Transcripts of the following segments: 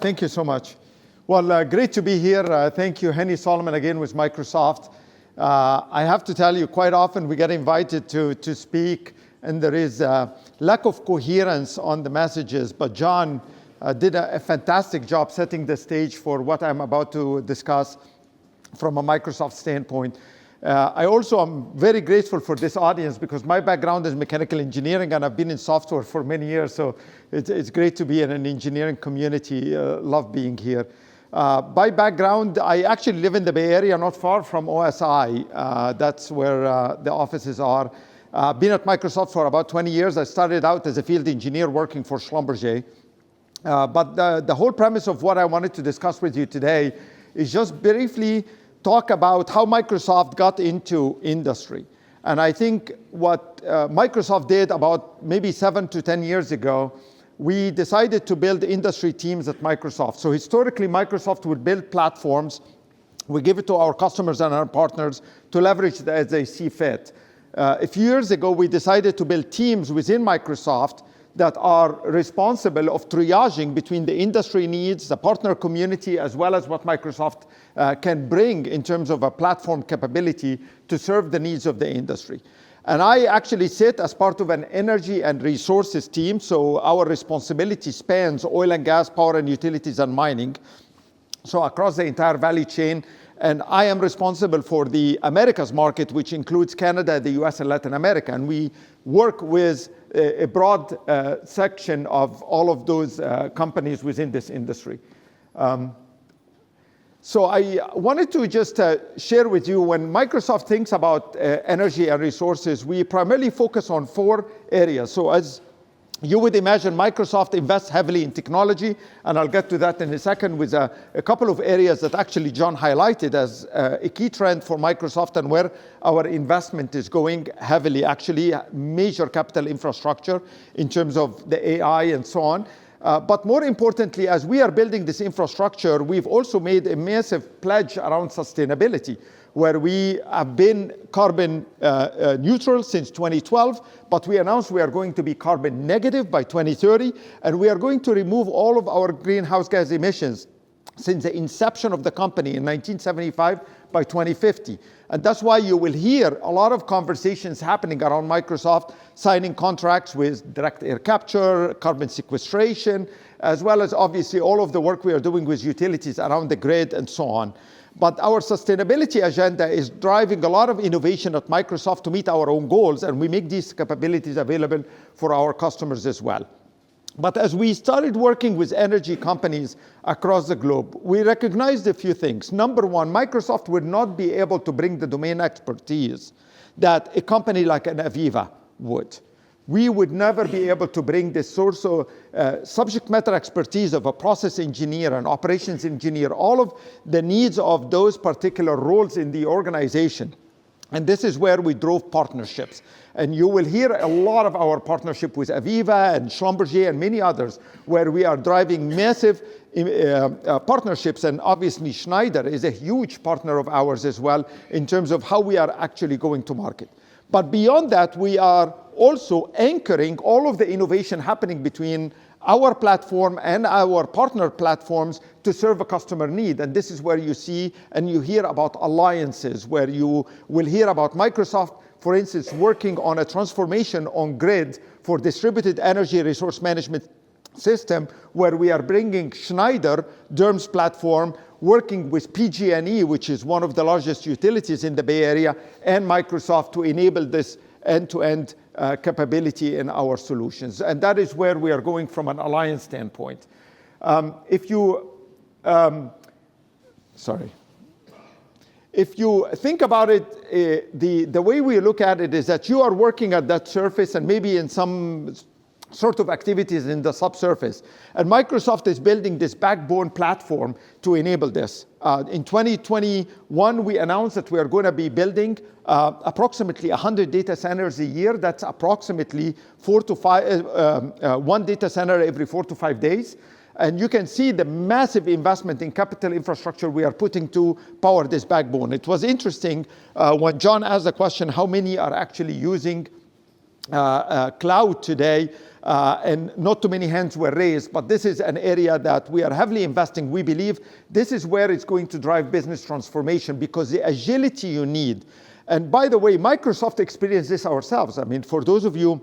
Thank you so much. Well, great to be here. Thank you, Henny Solomon, again with Microsoft. I have to tell you, quite often we get invited to speak, and there is a lack of coherence on the messages, but John did a fantastic job setting the stage for what I'm about to discuss from a Microsoft standpoint. I also am very grateful for this audience because my background is mechanical engineering and I've been in software for many years, so it's great to be in an engineering community. Love being here. By background, I actually live in the Bay Area, not far from OSI. That's where the offices are. Been at Microsoft for about 20 years. I started out as a field engineer working for Schlumberger. But the whole premise of what I wanted to discuss with you today is just briefly talk about how Microsoft got into industry. And I think what Microsoft did about maybe 7 to 10 years ago, we decided to build industry teams at Microsoft. So historically, Microsoft would build platforms. We give it to our customers and our partners to leverage it as they see fit. A few years ago, we decided to build teams within Microsoft that are responsible of triaging between the industry needs, the partner community, as well as what Microsoft can bring in terms of a platform capability to serve the needs of the industry. And I actually sit as part of an energy and resources team, so our responsibility spans oil and gas, power and utilities, and mining, so across the entire value chain. And I am responsible for the Americas market, which includes Canada, the US, and Latin America. And we work with a broad section of all of those companies within this industry. So I wanted to just share with you, when Microsoft thinks about energy and resources, we primarily focus on 4 areas. So as you would imagine, Microsoft invests heavily in technology, and I'll get to that in a second with a couple of areas that actually John highlighted as a key trend for Microsoft and where our investment is going heavily, actually, major capital infrastructure in terms of the AI and so on. But more importantly, as we are building this infrastructure, we've also made a massive pledge around sustainability, where we have been carbon neutral since 2012, but we announced we are going to be carbon negative by 2030, and we are going to remove all of our greenhouse gas emissions since the inception of the company in 1975 by 2050. And that's why you will hear a lot of conversations happening around Microsoft signing contracts with direct air capture, carbon sequestration, as well as obviously all of the work we are doing with utilities around the grid and so on. But our sustainability agenda is driving a lot of innovation at Microsoft to meet our own goals, and we make these capabilities available for our customers as well. But as we started working with energy companies across the globe, we recognized a few things. Number one, Microsoft would not be able to bring the domain expertise that a company like an AVEVA would. We would never be able to bring this source of subject matter expertise of a process engineer, an operations engineer, all of the needs of those particular roles in the organization. And this is where we drove partnerships. And you will hear a lot of our partnership with AVEVA and Schlumberger and many others, where we are driving massive partnerships. And obviously Schneider is a huge partner of ours as well in terms of how we are actually going to market. But beyond that, we are also anchoring all of the innovation happening between our platform and our partner platforms to serve a customer need. And this is where you see and you hear about alliances, where you will hear about Microsoft, for instance, working on a transformation on grid for distributed energy resource management system, where we are bringing Schneider, Derm's platform, working with PG&E, which is one of the largest utilities in the Bay Area, and Microsoft to enable this end-to-end capability in our solutions. And that is where we are going from an alliance standpoint. If you think about it, the way we look at it is that you are working at that surface and maybe in some sort of activities in the subsurface. And Microsoft is building this backbone platform to enable this. In 2021, we announced that we are going to be building approximately 100 data centers a year. That's approximately 4 to 5, one data center every 4 to 5 days. And you can see the massive investment in capital infrastructure we are putting to power this backbone. It was interesting when John asked the question, how many are actually using cloud today? and not too many hands were raised, but this is an area that we are heavily investing. We believe this is where it's going to drive business transformation, because the agility you need. And by the way, Microsoft experienced this ourselves. I mean, for those of you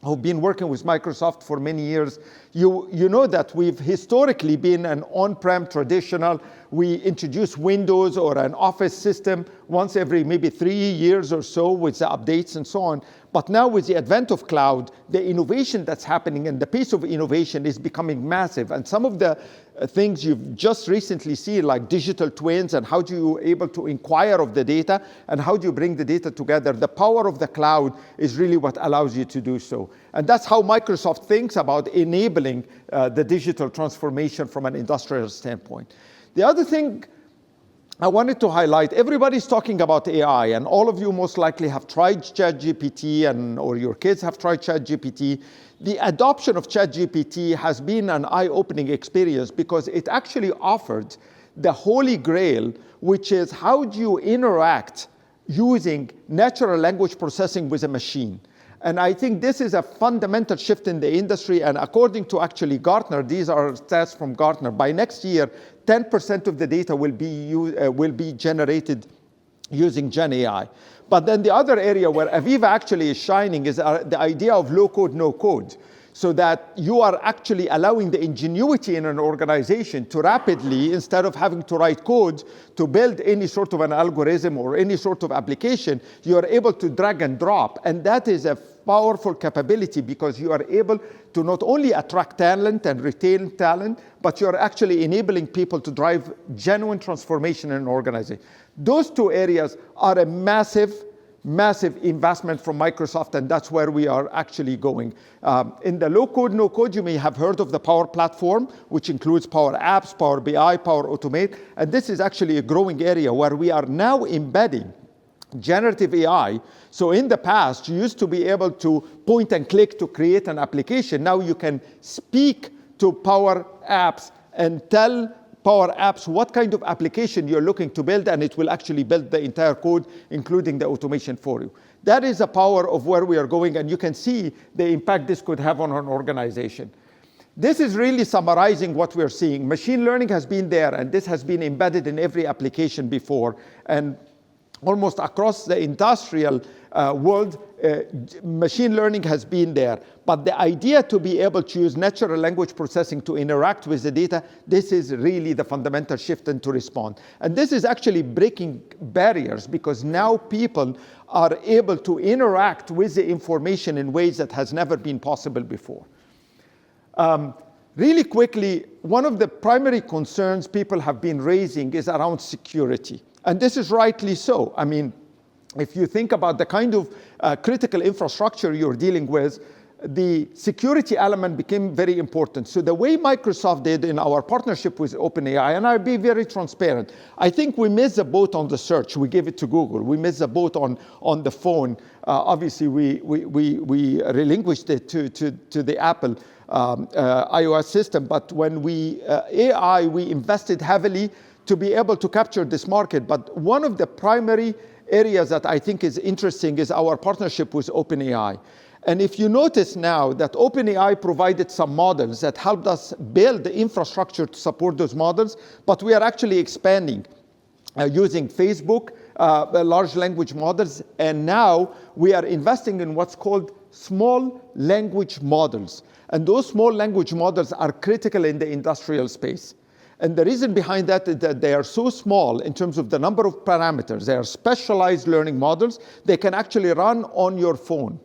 who've been working with Microsoft for many years, you know that we've historically been an on-prem traditional. We introduce Windows or an Office system once every maybe 3 years or so with the updates and so on. But now with the advent of cloud, the innovation that's happening and the pace of innovation is becoming massive. And some of the things you've just recently seen, like digital twins and how do you able to inquire of the data and how do you bring the data together, the power of the cloud is really what allows you to do so. And that's how Microsoft thinks about enabling the digital transformation from an industrial standpoint. The other thing I wanted to highlight, everybody's talking about AI, and all of you most likely have tried ChatGPT, or your kids have tried ChatGPT. The adoption of ChatGPT has been an eye-opening experience because it actually offered the holy grail, which is how do you interact using natural language processing with a machine. And I think this is a fundamental shift in the industry. And according to actually Gartner, these are stats from Gartner, by next year, 10% of the data will be generated using Gen AI. But then the other area where AVEVA actually is shining is the idea of low code, no code. So that you are actually allowing the ingenuity in an organization to rapidly, instead of having to write code to build any sort of an algorithm or any sort of application, you are able to drag and drop. And that is a powerful capability because you are able to not only attract talent and retain talent, but you are actually enabling people to drive genuine transformation in an organization. Those two areas are a massive investment from Microsoft, and that's where we are actually going. In the low-code, no-code, you may have heard of the Power Platform, which includes Power Apps, Power BI, Power Automate, and this is actually a growing area where we are now embedding generative AI. So in the past, you used to be able to point and click to create an application. Now you can speak to Power Apps and tell Power Apps what kind of application you're looking to build, and it will actually build the entire code, including the automation for you. That is the power of where we are going, and you can see the impact this could have on an organization. This is really summarizing what we're seeing. Machine learning has been there, and this has been embedded in every application before. And almost across the industrial world, machine learning has been there. But the idea to be able to use natural language processing to interact with the data, this is really the fundamental shift and to respond. And this is actually breaking barriers because now people are able to interact with the information in ways that has never been possible before. Really quickly, one of the primary concerns people have been raising is around security. And this is rightly so. I mean, if you think about the kind of critical infrastructure you're dealing with, the security element became very important. So the way Microsoft did in our partnership with OpenAI, and I'll be very transparent, I think we missed the boat on the search. We gave it to Google. We missed the boat on the phone. Obviously, we relinquished it to the Apple iOS system. But when AI, we invested heavily to be able to capture this market. But one of the primary areas that I think is interesting is our partnership with OpenAI. And if you notice now that OpenAI provided some models that helped us build the infrastructure to support those models, but we are actually expanding using Facebook, large language models, and now we are investing in what's called small language models. And those small language models are critical in the industrial space. And the reason behind that is that they are so small in terms of the number of parameters. They are specialized learning models. They can actually run on your phone.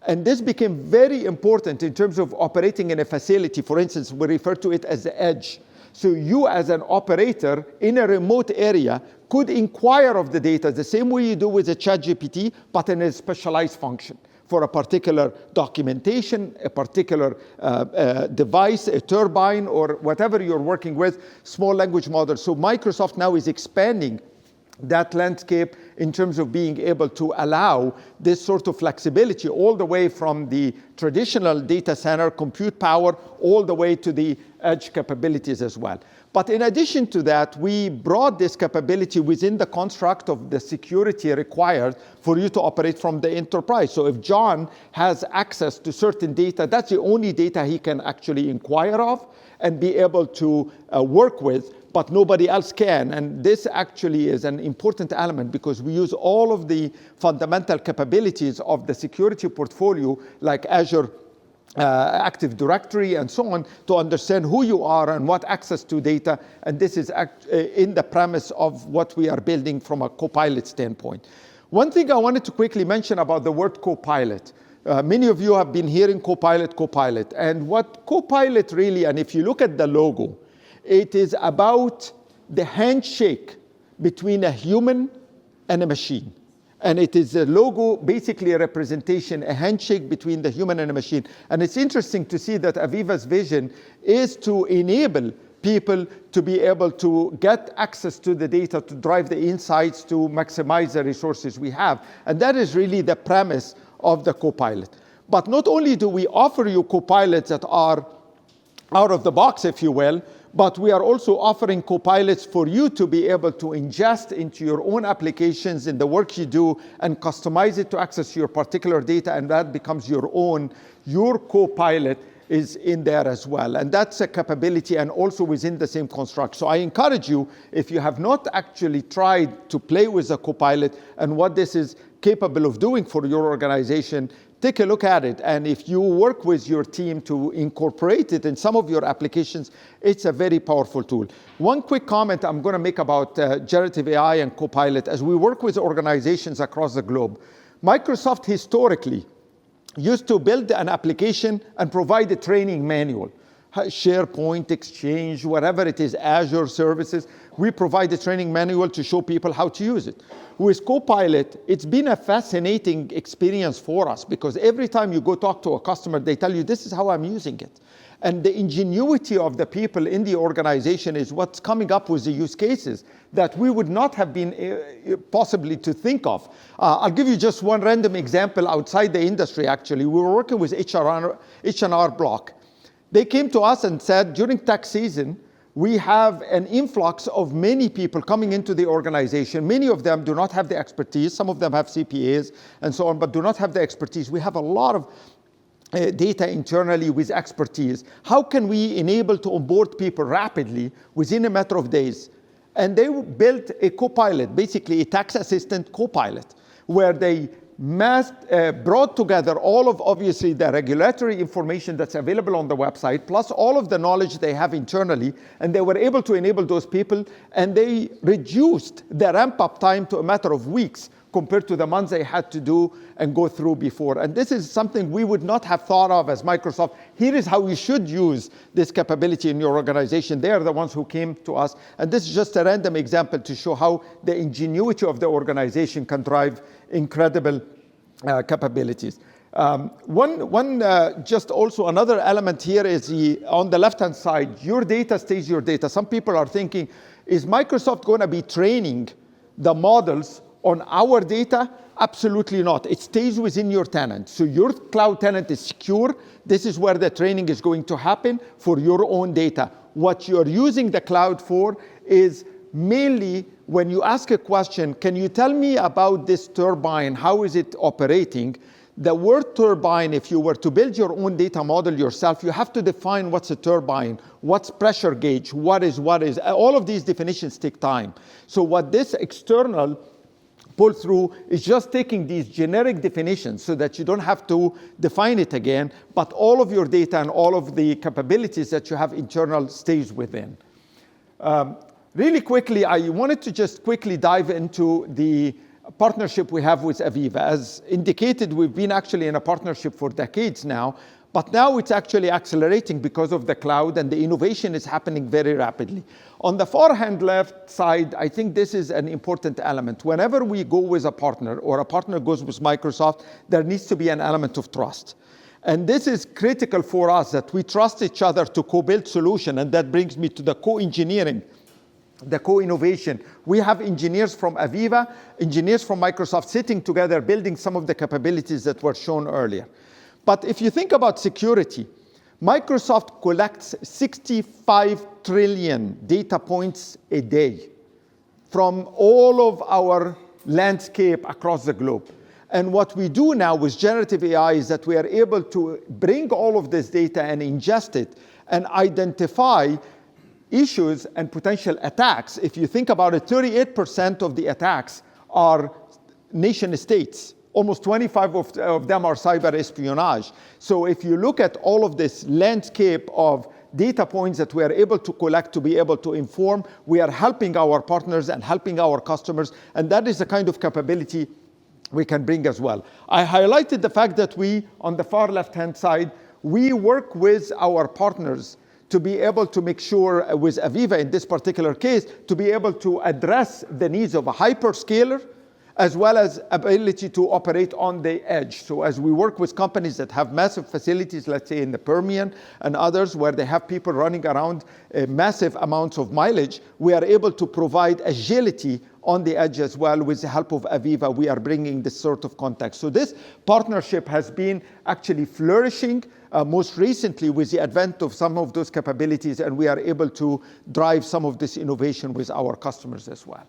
And this became very important in terms of operating in a facility. For instance, we refer to it as the edge. So you as an operator in a remote area could inquire of the data the same way you do with a ChatGPT, but in a specialized function for a particular documentation, a particular device, a turbine, or whatever you're working with, small language models. So Microsoft now is expanding that landscape in terms of being able to allow this sort of flexibility all the way from the traditional data center, compute power, all the way to the edge capabilities as well. But in addition to that, we brought this capability within the construct of the security required for you to operate from the enterprise. So if John has access to certain data, that's the only data he can actually inquire of and be able to work with, but nobody else can. And this actually is an important element because we use all of the fundamental capabilities of the security portfolio, like Azure Active Directory and so on, to understand who you are and what access to data. And this is in the premise of what we are building from a Copilot standpoint. One thing I wanted to quickly mention about the word Copilot. Many of you have been hearing Copilot. And what Copilot really, and if you look at the logo, it is about the handshake between a human and a machine. And it is a logo, basically a representation, a handshake between the human and a machine. And it's interesting to see that AVEVA's vision is to enable people to be able to get access to the data, to drive the insights, to maximize the resources we have. And that is really the premise of the Copilot. But not only do we offer you Copilots that are out of the box, if you will, but we are also offering Copilots for you to be able to ingest into your own applications in the work you do and customize it to access your particular data, and that becomes your own. Your Copilot is in there as well. And that's a capability and also within the same construct. So I encourage you, if you have not actually tried to play with a Copilot and what this is capable of doing for your organization, take a look at it. And if you work with your team to incorporate it in some of your applications, it's a very powerful tool. One quick comment I'm going to make about generative AI and Copilot. As we work with organizations across the globe, Microsoft historically used to build an application and provide a training manual. SharePoint, Exchange, whatever it is, Azure services, we provide a training manual to show people how to use it. With Copilot, it's been a fascinating experience for us because every time you go talk to a customer, they tell you, this is how I'm using it. And the ingenuity of the people in the organization is what's coming up with the use cases that we would not have been possibly to think of. I'll give you just one random example outside the industry, actually. We were working with H&R Block. They came to us and said, during tax season, we have an influx of many people coming into the organization. Many of them do not have the expertise. Some of them have CPAs and so on, but do not have the expertise. We have a lot of data internally with expertise. How can we enable to onboard people rapidly within a matter of days? And they built a Copilot, basically a tax assistant Copilot, where they brought together all of, obviously, the regulatory information that's available on the website, plus all of the knowledge they have internally, and they were able to enable those people, and they reduced the ramp-up time to a matter of weeks compared to the months they had to do and go through before. And this is something we would not have thought of as Microsoft. Here is how we should use this capability in your organization. They are the ones who came to us. And this is just a random example to show how the ingenuity of the organization can drive incredible capabilities. Just also another element here is on the left-hand side, your data stays your data. Some people are thinking, is Microsoft going to be training the models on our data? Absolutely not. It stays within your tenant. So your cloud tenant is secure. This is where the training is going to happen for your own data. What you're using the cloud for is mainly when you ask a question, can you tell me about this turbine? How is it operating? The word turbine, if you were to build your own data model yourself, you have to define what's a turbine, what's pressure gauge, what is. All of these definitions take time. So what this external pull through is just taking these generic definitions so that you don't have to define it again, but all of your data and all of the capabilities that you have internal stays within. Really quickly, I wanted to just quickly dive into the partnership we have with AVEVA. As indicated, we've been actually in a partnership for decades now, but now it's actually accelerating because of the cloud, and the innovation is happening very rapidly. On the far-hand left side, I think this is an important element. Whenever we go with a partner or a partner goes with Microsoft, there needs to be an element of trust. And this is critical for us, that we trust each other to co-build solution, and that brings me to the co-engineering, the co-innovation. We have engineers from AVEVA, engineers from Microsoft sitting together, building some of the capabilities that were shown earlier. But if you think about security, Microsoft collects 65 trillion data points a day from all of our landscape across the globe. And what we do now with generative AI is that we are able to bring all of this data and ingest it and identify issues and potential attacks. If you think about it, 38% of the attacks are nation states. Almost 25 of them are cyber espionage. So if you look at all of this landscape of data points that we are able to collect to be able to inform, we are helping our partners and helping our customers, and that is the kind of capability we can bring as well. I highlighted the fact that we, on the far left-hand side, we work with our partners to be able to make sure, with AVEVA in this particular case, to be able to address the needs of a hyperscaler, as well as ability to operate on the edge. So as we work with companies that have massive facilities, let's say in the Permian and others, where they have people running around massive amounts of mileage, we are able to provide agility on the edge as well. With the help of AVEVA, we are bringing this sort of context. So this partnership has been actually flourishing, most recently with the advent of some of those capabilities, and we are able to drive some of this innovation with our customers as well.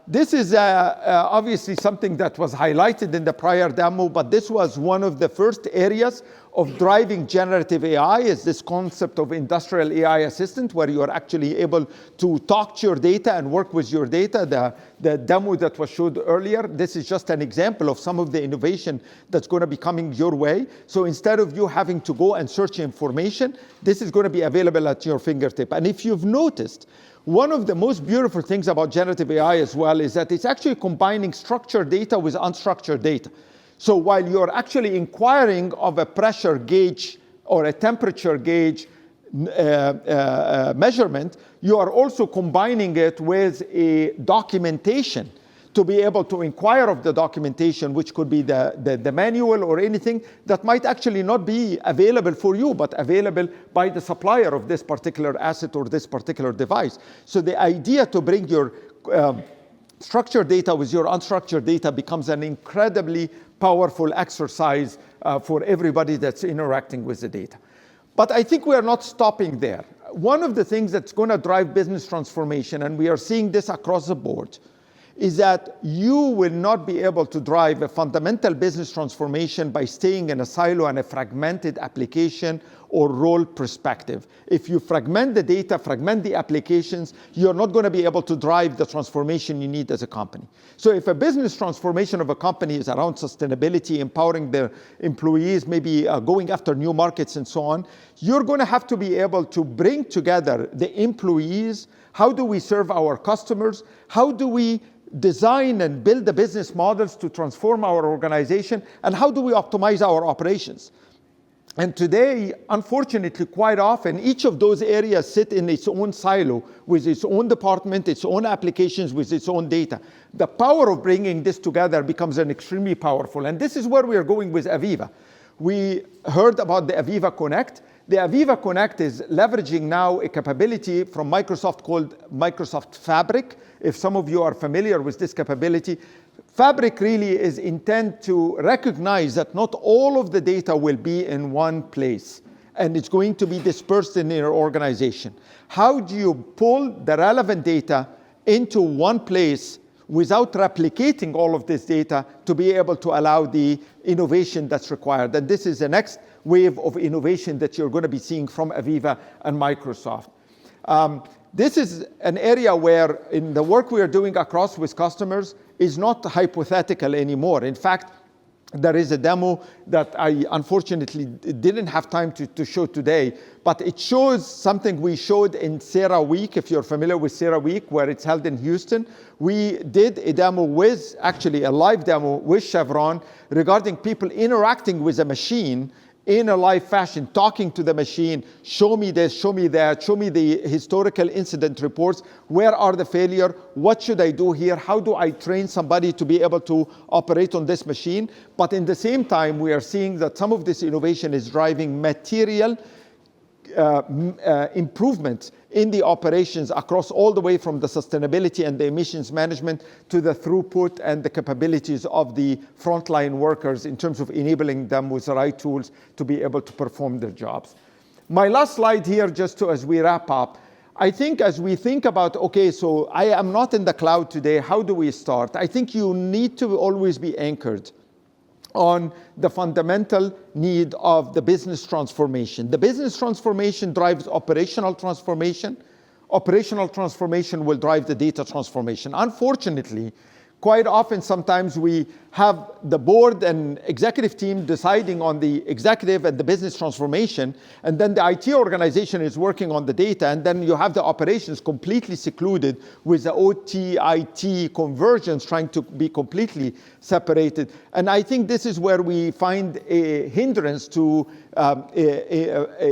This is obviously something that was highlighted in the prior demo, but this was one of the first areas of driving generative AI, is this concept of industrial AI assistant, where you are actually able to talk to your data and work with your data. The demo that was showed earlier, this is just an example of some of the innovation that's going to be coming your way. So instead of you having to go and search information, this is going to be available at your fingertip. And if you've noticed, one of the most beautiful things about generative AI as well is that it's actually combining structured data with unstructured data. So while you're actually inquiring of a pressure gauge or a temperature gauge measurement, you are also combining it with a documentation to be able to inquire of the documentation, which could be the manual or anything that might actually not be available for you, but available by the supplier of this particular asset or this particular device. So the idea to bring your structured data with your unstructured data becomes an incredibly powerful exercise for everybody that's interacting with the data. But I think we are not stopping there. One of the things that's going to drive business transformation, and we are seeing this across the board, is that you will not be able to drive a fundamental business transformation by staying in a silo and a fragmented application or role perspective. If you fragment the data, fragment the applications, you're not going to be able to drive the transformation you need as a company. So if a business transformation of a company is around sustainability, empowering their employees, maybe going after new markets and so on, you're going to have to be able to bring together the employees. How do we serve our customers? How do we design and build the business models to transform our organization? And how do we optimize our operations? And today, unfortunately, quite often, each of those areas sit in its own silo with its own department, its own applications, with its own data. The power of bringing this together becomes an extremely powerful. And this is where we are going with AVEVA. We heard about the AVEVA Connect. The AVEVA Connect is leveraging now a capability from Microsoft called Microsoft Fabric. If some of you are familiar with this capability, Fabric really is intended to recognize that not all of the data will be in one place, and it's going to be dispersed in your organization. How do you pull the relevant data into one place without replicating all of this data to be able to allow the innovation that's required? And this is the next wave of innovation that you're going to be seeing from AVEVA and Microsoft. This is an area where, in the work we are doing across with customers, is not hypothetical anymore. In fact, there is a demo that I unfortunately didn't have time to show today, but it shows something we showed in Sarah Week. If you're familiar with Sarah Week, where it's held in Houston, we did a demo with, actually a live demo with Chevron regarding people interacting with a machine in a live fashion, talking to the machine, show me this, show me that, show me the historical incident reports, where are the failure, what should I do here, how do I train somebody to be able to operate on this machine? But in the same time, we are seeing that some of this innovation is driving material improvements in the operations across all the way from the sustainability and the emissions management to the throughput and the capabilities of the frontline workers in terms of enabling them with the right tools to be able to perform their jobs. My last slide here, as we wrap up, I think as we think about, okay, so I am not in the cloud today, how do we start? I think you need to always be anchored on the fundamental need of the business transformation. The business transformation drives operational transformation. Operational transformation will drive the data transformation. Unfortunately, quite often, sometimes we have the board and executive team deciding on the executive and the business transformation, and then the IT organization is working on the data, and then you have the operations completely secluded with the OT, IT conversions trying to be completely separated. And I think this is where we find a hindrance to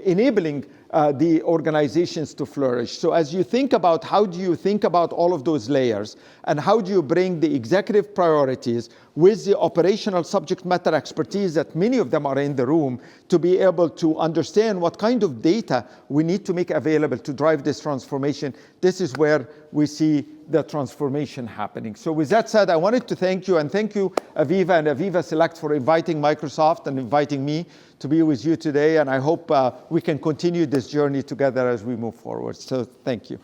enabling the organizations to flourish. So as you think about how do you think about all of those layers, and how do you bring the executive priorities with the operational subject matter expertise that many of them are in the room to be able to understand what kind of data we need to make available to drive this transformation, this is where we see the transformation happening. So with that said, I wanted to thank you, and thank you, AVEVA and AVEVA Select, for inviting Microsoft and inviting me to be with you today. And I hope we can continue this journey together as we move forward. So thank you.